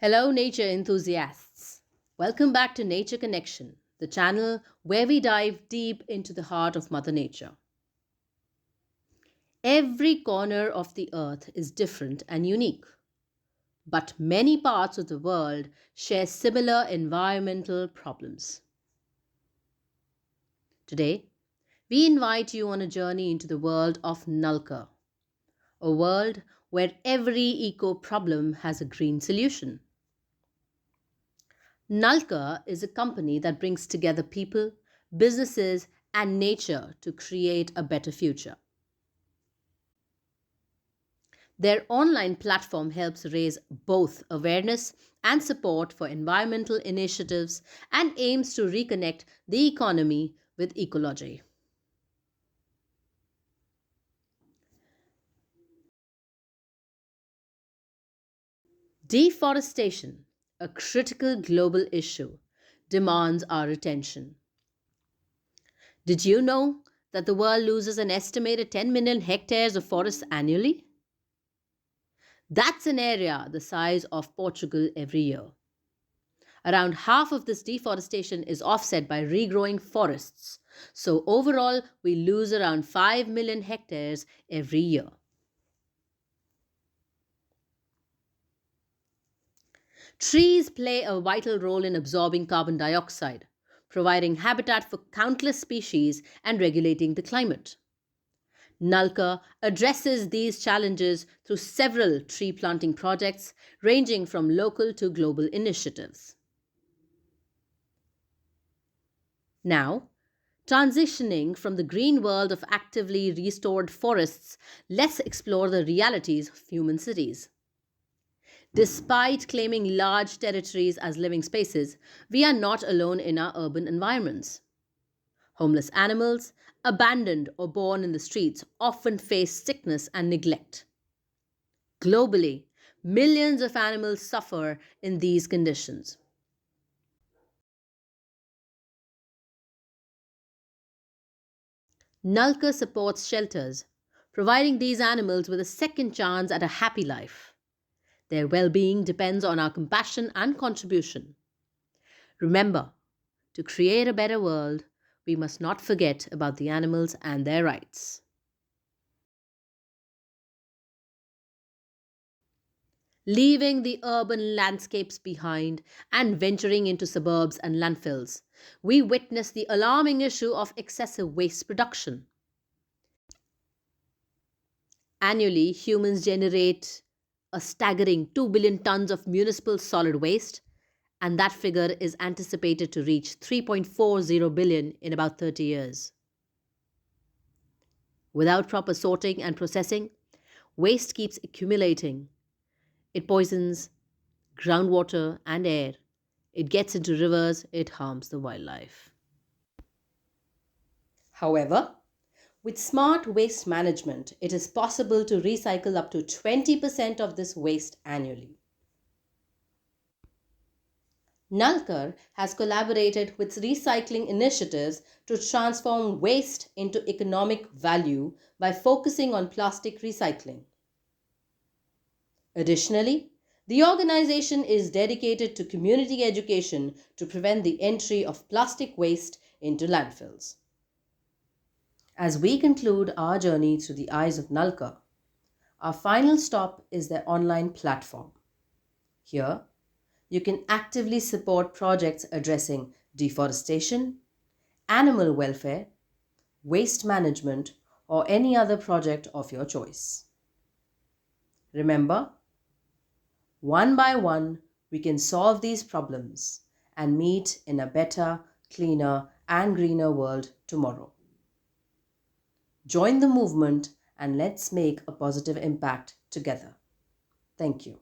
Hello, nature enthusiasts. Welcome back to Nature Connection, the channel where we dive deep into the heart of Mother Nature. Every corner of the earth is different and unique, but many parts of the world share similar environmental problems. Today, we invite you on a journey into the world of Nullker, a world where every eco problem has a green solution. Nullker is a company that brings together people, businesses, and nature to create a better future. Their online platform helps raise both awareness and support for environmental initiatives and aims to reconnect the economy with ecology. Deforestation, a critical global issue, demands our attention. Did you know that the world loses an estimated 10 million hectares of forests annually? That's an area the size of Portugal every year. Around half of this deforestation is offset by regrowing forests. So overall, we lose around 5 million hectares every year. Trees play a vital role in absorbing carbon dioxide, providing habitat for countless species and regulating the climate. Nalka addresses these challenges through several tree planting projects ranging from local to global initiatives. Now, transitioning from the green world of actively restored forests, let's explore the realities of human cities. Despite claiming large territories as living spaces, we are not alone in our urban environments. Homeless animals, abandoned or born in the streets, often face sickness and neglect. Globally, millions of animals suffer in these conditions. Nulka supports shelters, providing these animals with a second chance at a happy life. Their well being depends on our compassion and contribution. Remember, to create a better world, we must not forget about the animals and their rights. Leaving the urban landscapes behind and venturing into suburbs and landfills, we witness the alarming issue of excessive waste production. Annually, humans generate a staggering 2 billion tons of municipal solid waste, and that figure is anticipated to reach 3.40 billion in about 30 years. Without proper sorting and processing, waste keeps accumulating. It poisons groundwater and air. It gets into rivers, it harms the wildlife. However, with smart waste management, it is possible to recycle up to 20% of this waste annually. Nullker has collaborated with recycling initiatives to transform waste into economic value by focusing on plastic recycling. Additionally, the organization is dedicated to community education to prevent the entry of plastic waste into landfills. As we conclude our journey through the eyes of Nulka, our final stop is their online platform. Here, you can actively support projects addressing deforestation, animal welfare, waste management, or any other project of your choice. Remember, one by one, we can solve these problems and meet in a better, cleaner, and greener world tomorrow. Join the movement and let's make a positive impact together. Thank you.